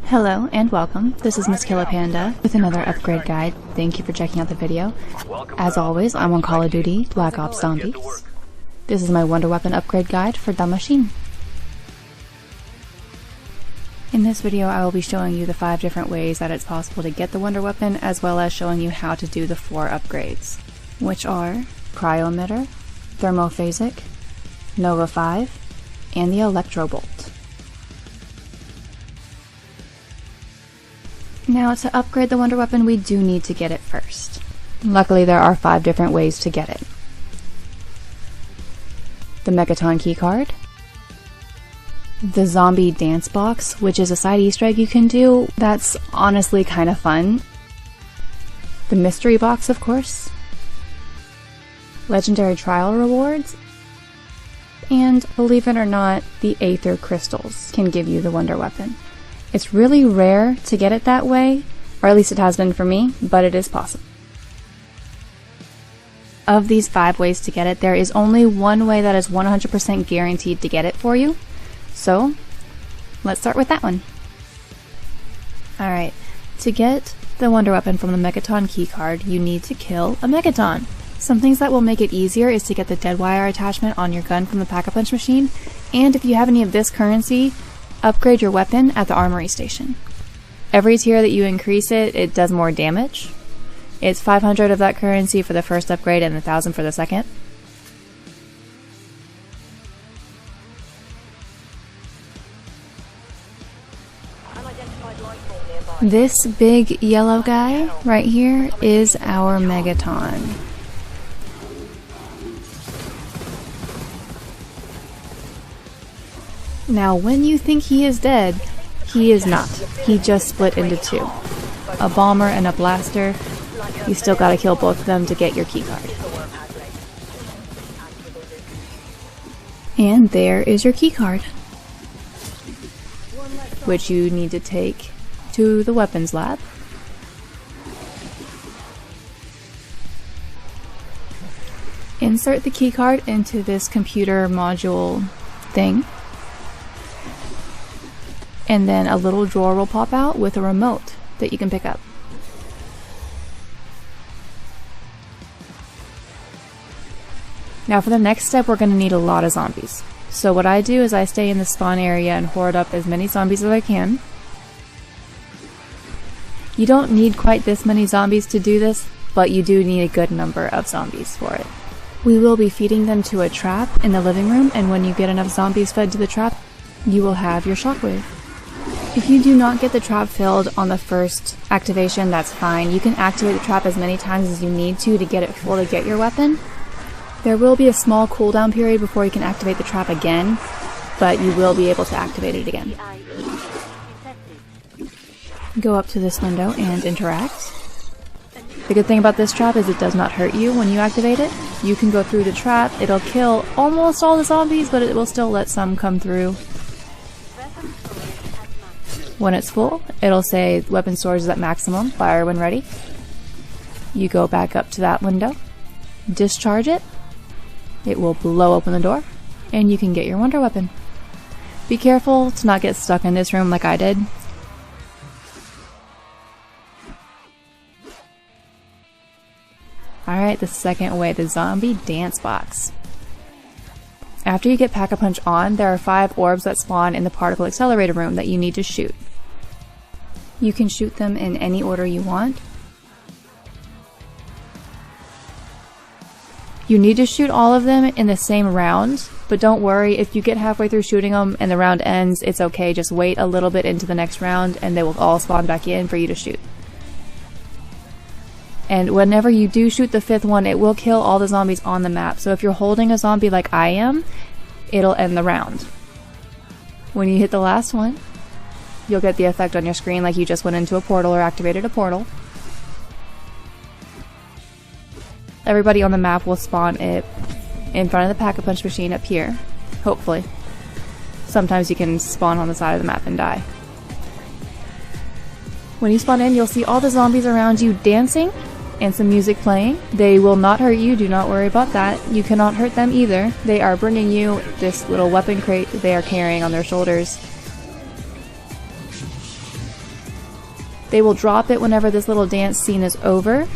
Hello and welcome. This is MzKillaPanda with another upgrade guide. Thank you for checking out the video. As always, I'm on Call of Duty Black Ops Zombies. This is my Wonder Weapon upgrade guide for the Maschine. In this video, I will be showing you the 5 different ways that it's possible to get the Wonder Weapon, as well as showing you how to do the 4 upgrades, which are Cryo-Emitter, Thermophasic, Nova 5, and the Electro bolt. Now, to upgrade the Wonder Weapon, we do need to get it first. Luckily, there are 5 different ways to get it. The Megaton keycard, the zombie dance box, which is a side Easter egg you can do that's honestly kind of fun, the mystery box, of course, legendary trial rewards, and believe it or not, the Aether crystals can give you the Wonder Weapon. It's really rare to get it that way, or at least it has been for me, but it is possible. Of these 5 ways to get it, there is only one way that is 100% guaranteed to get it for you. So, let's start with that one. Alright, to get the Wonder Weapon from the Megaton keycard, you need to kill a Megaton. Some things that will make it easier is to get the dead wire attachment on your gun from the Pack-a-Punch machine, and if you have any of this currency, upgrade your weapon at the armory station. Every tier that you increase it, it does more damage. It's 500 of that currency for the first upgrade and 1,000 for the second. This big yellow guy right here is our Megaton. Now, when you think he is dead, he is not. He just split into 2. A bomber and a blaster. You still gotta kill both of them to get your keycard. And there is your keycard, which you need to take to the weapons lab. Insert the keycard into this computer module thing, and then a little drawer will pop out with a remote that you can pick up. Now for the next step, we're going to need a lot of zombies. So what I do is I stay in the spawn area and hoard up as many zombies as I can. You don't need quite this many zombies to do this, but you do need a good number of zombies for it. We will be feeding them to a trap in the living room, and when you get enough zombies fed to the trap, you will have your Shockwave. If you do not get the trap filled on the first activation, that's fine. You can activate the trap as many times as you need to get it full to get your weapon. There will be a small cooldown period before you can activate the trap again, but you will be able to activate it again. Go up to this window and interact. The good thing about this trap is it does not hurt you when you activate it. You can go through the trap, it'll kill almost all the zombies, but it will still let some come through. When it's full, it'll say weapon storage is at maximum, fire when ready. You go back up to that window, discharge it, it will blow open the door, and you can get your Wonder Weapon. Be careful to not get stuck in this room like I did. Alright, the second way, the zombie dance box. After you get Pack-a-Punch on, there are 5 orbs that spawn in the particle accelerator room that you need to shoot. You can shoot them in any order you want. You need to shoot all of them in the same round, but don't worry, if you get halfway through shooting them and the round ends, it's okay, just wait a little bit into the next round and they will all spawn back in for you to shoot. And whenever you do shoot the 5th one, it will kill all the zombies on the map. So if you're holding a zombie like I am, it'll end the round. When you hit the last one, you'll get the effect on your screen like you just went into a portal or activated a portal. Everybody on the map will spawn it in front of the Pack-a-Punch machine up here, hopefully. Sometimes you can spawn on the side of the map and die. When you spawn in, you'll see all the zombies around you dancing and some music playing. They will not hurt you, do not worry about that. You cannot hurt them either. They are bringing you this little weapon crate that they are carrying on their shoulders. They will drop it whenever this little dance scene is over.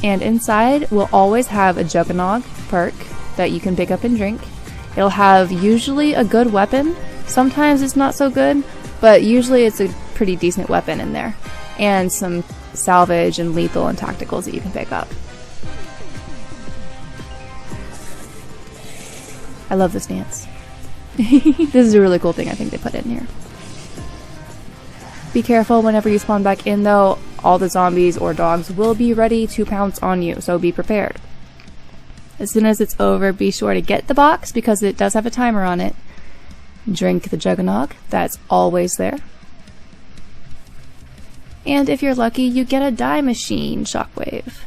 And inside will always have a Juggernog perk that you can pick up and drink. It'll have usually a good weapon. Sometimes it's not so good, but usually it's a pretty decent weapon in there. And some salvage and lethal and tacticals that you can pick up. I love this dance. This is a really cool thing I think they put in here. Be careful whenever you spawn back in though. All the zombies or dogs will be ready to pounce on you, so be prepared. As soon as it's over, be sure to get the box because it does have a timer on it. Drink the Juggernog, that's always there. And if you're lucky, you get a die machine Shockwave.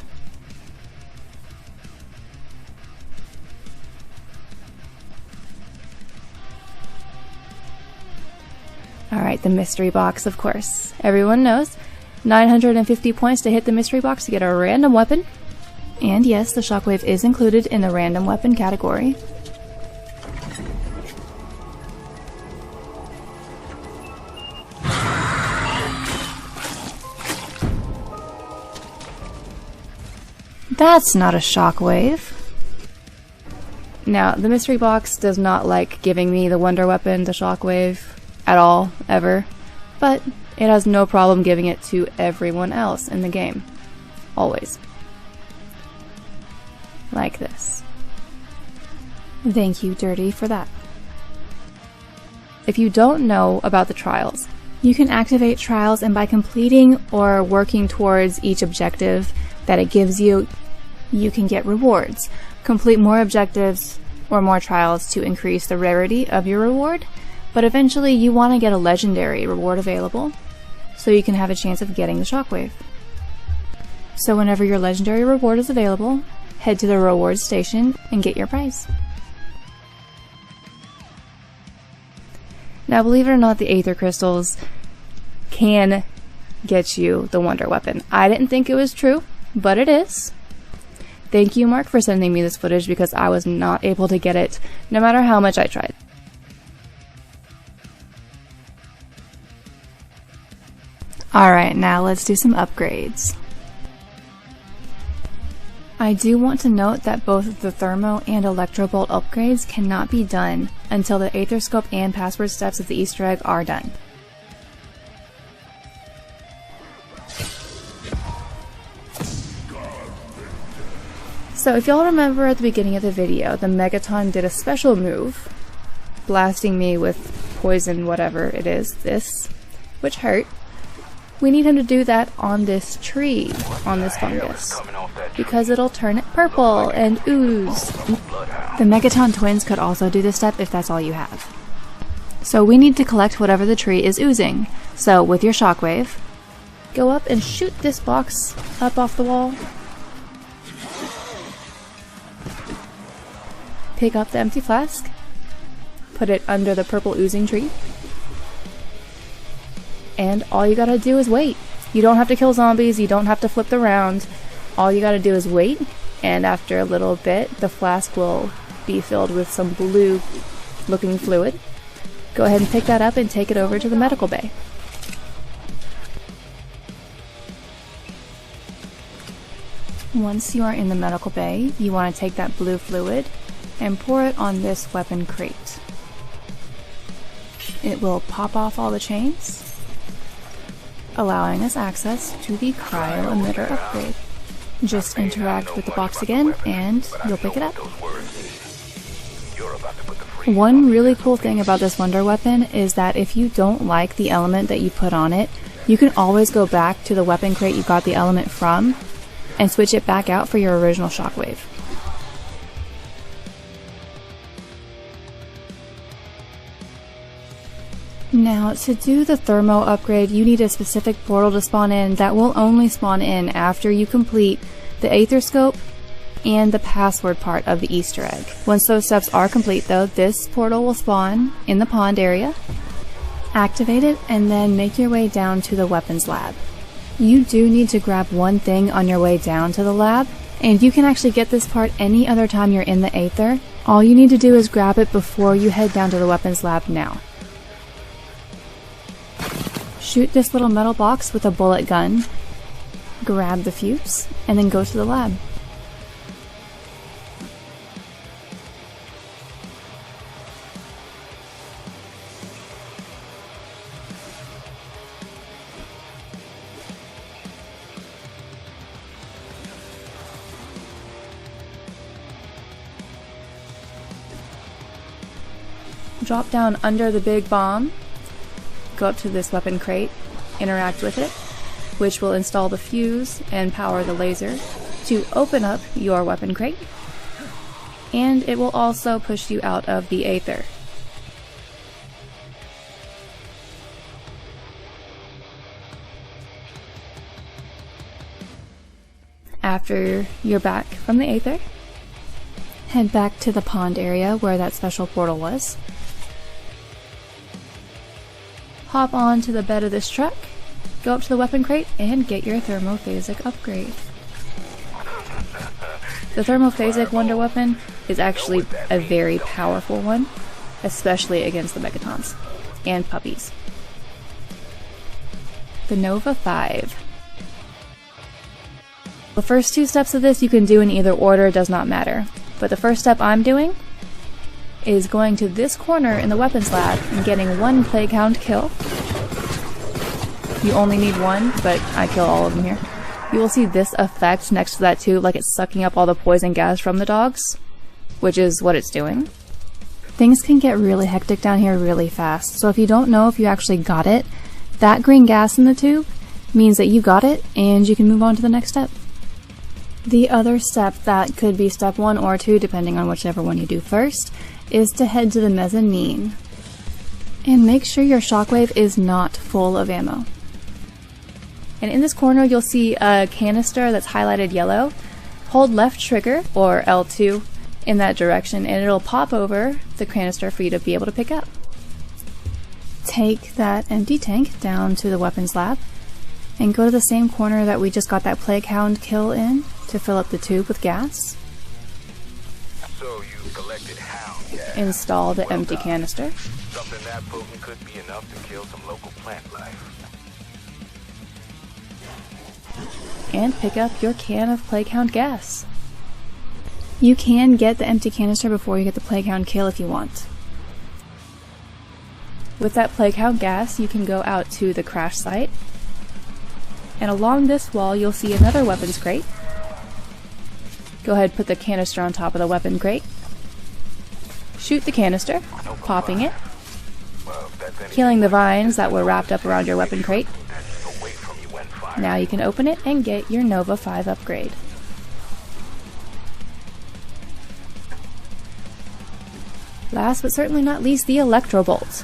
Alright, the mystery box, of course. Everyone knows. 950 points to hit the mystery box to get a random weapon. And yes, the Shockwave is included in the random weapon category. That's not a Shockwave. Now, the mystery box does not like giving me the Wonder Weapon, the Shockwave, at all, ever, but it has no problem giving it to everyone else in the game. Always. Like this. Thank you, Dirty, for that. If you don't know about the trials, you can activate trials, and by completing or working towards each objective that it gives you, you can get rewards. Complete more objectives or more trials to increase the rarity of your reward, but eventually you want to get a legendary reward available so you can have a chance of getting the Shockwave. So whenever your legendary reward is available, head to the rewards station and get your prize. Now, believe it or not, the Aether Crystals can get you the Wonder Weapon. I didn't think it was true, but it is. Thank you, Mark, for sending me this footage because I was not able to get it no matter how much I tried. Alright, now let's do some upgrades. I do want to note that both the Thermo and Electro Bolt upgrades cannot be done until the Aether Scope and password steps of the Easter egg are done. So if y'all remember at the beginning of the video, the Megaton did a special move, blasting me with poison whatever it is, this, which hurt. We need him to do that on this tree, on this fungus, because it'll turn it purple and ooze. The Megaton twins could also do this step if that's all you have. So we need to collect whatever the tree is oozing. So with your Shockwave, go up and shoot this box up off the wall. Pick up the empty flask, put it under the purple oozing tree, and all you gotta do is wait. You don't have to kill zombies, you don't have to flip the round. All you gotta do is wait, and after a little bit, the flask will be filled with some blue looking fluid. Go ahead and pick that up and take it over to the medical bay. Once you are in the medical bay, you want to take that blue fluid and pour it on this weapon crate. It will pop off all the chains, allowing us access to the Cryo-Emitter upgrade. Just interact with the box again and you'll pick it up. One really cool thing about this Wonder Weapon is that if you don't like the element that you put on it, you can always go back to the weapon crate you got the element from and switch it back out for your original Shockwave. Now, to do the Thermo upgrade, you need a specific portal to spawn in that will only spawn in after you complete the Aether Scope and the password part of the Easter egg. Once those steps are complete though, this portal will spawn in the pond area. Activate it and then make your way down to the weapons lab. You do need to grab one thing on your way down to the lab, and you can actually get this part any other time you're in the Aether. All you need to do is grab it before you head down to the weapons lab now. Shoot this little metal box with a bullet gun, grab the fuse, and then go to the lab. Drop down under the big bomb, go up to this weapon crate, interact with it, which will install the fuse and power the laser to open up your weapon crate, and it will also push you out of the aether. After you're back from the aether, head back to the pond area where that special portal was. Hop on to the bed of this truck, go up to the weapon crate, and get your Thermophasic Upgrade. The Thermophasic Wonder Weapon is actually a very powerful one, especially against the Megatons and puppies. The Nova 5. The first two steps of this you can do in either order, does not matter. But the first step I'm doing is going to this corner in the weapons lab and getting one plague hound kill. You only need one, but I kill all of them here. You will see this effect next to that too, like it's sucking up all the poison gas from the dogs, which is what it's doing. Things can get really hectic down here really fast, so if you don't know if you actually got it, that green gas in the tube means that you got it and you can move on to the next step. The other step that could be step 1 or 2, depending on whichever one you do first, is to head to the mezzanine. And make sure your Shockwave is not full of ammo. And in this corner you'll see a canister that's highlighted yellow. Hold left trigger, or L2, in that direction and it'll pop over the canister for you to be able to pick up. Take that empty tank down to the weapons lab and go to the same corner that we just got that plague hound kill in to fill up the tube with gas. So you collected hound gas. Install the empty canister. Something that potent could be enough to kill some local plant life. And pick up your can of plague hound gas. You can get the empty canister before you get the plague hound kill if you want. With that plague hound gas, you can go out to the crash site, and along this wall you'll see another weapons crate. Go ahead and put the canister on top of the weapon crate. Shoot the canister, popping it, killing the vines that were wrapped up around your weapon crate. Now you can open it and get your Nova 5 upgrade. Last but certainly not least, the Electro bolt.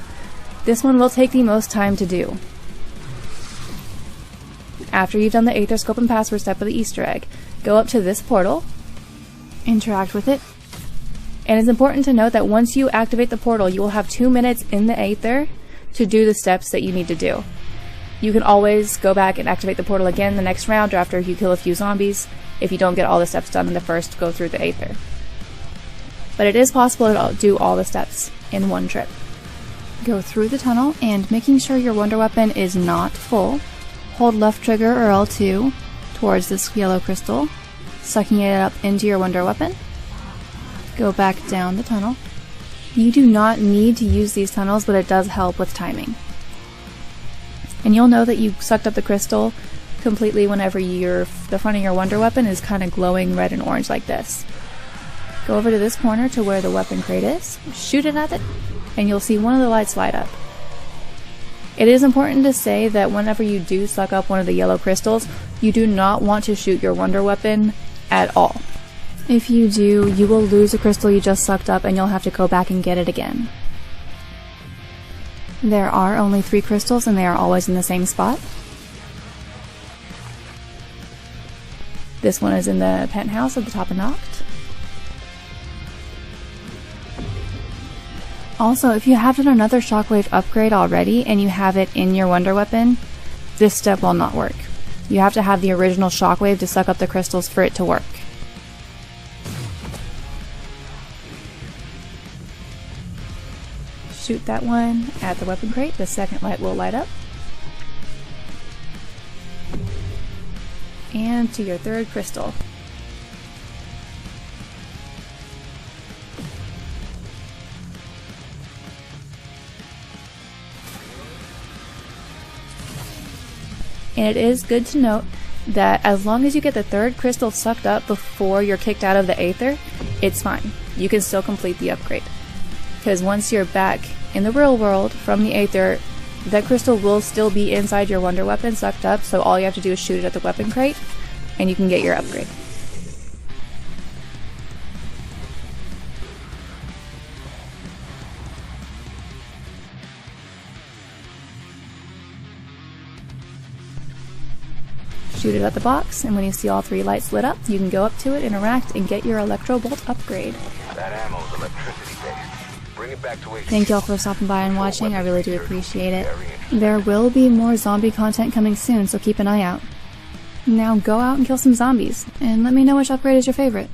This one will take the most time to do. After you've done the Aether Scope and Password step of the Easter egg, go up to this portal, interact with it, and it's important to note that once you activate the portal, you will have 2 minutes in the Aether to do the steps that you need to do. You can always go back and activate the portal again the next round or after you kill a few zombies if you don't get all the steps done in the first go through the Aether. But it is possible to do all the steps in one trip. Go through the tunnel and making sure your Wonder Weapon is not full, hold left trigger or L2 towards this yellow crystal, sucking it up into your Wonder Weapon. Go back down the tunnel. You do not need to use these tunnels, but it does help with timing. And you'll know that you sucked up the crystal completely whenever the front of your Wonder Weapon is kind of glowing red and orange like this. Go over to this corner to where the weapon crate is, shoot it at it, and you'll see one of the lights light up. It is important to say that whenever you do suck up one of the yellow crystals, you do not want to shoot your Wonder Weapon at all. If you do, you will lose a crystal you just sucked up and you'll have to go back and get it again. There are only 3 crystals and they are always in the same spot. This one is in the penthouse at the top of Noct. Also, if you have done another Shockwave upgrade already and you have it in your Wonder Weapon, this step will not work. You have to have the original Shockwave to suck up the crystals for it to work. Shoot that one at the weapon crate, the second light will light up. and to your third crystal. And it is good to note that as long as you get the third crystal sucked up before you're kicked out of the Aether, it's fine. You can still complete the upgrade. Because once you're back in the real world from the Aether, that crystal will still be inside your Wonder Weapon sucked up, so all you have to do is shoot it at the weapon crate, and you can get your upgrade. Shoot it at the box, and when you see all 3 lights lit up, you can go up to it, interact, and get your Electro Bolt upgrade. That ammo's electricity based. Bring it back to HQ. Thank y'all for stopping by and watching, I really do appreciate it. There will be more zombie content coming soon, so keep an eye out. Now go out and kill some zombies, and let me know which upgrade is your favorite.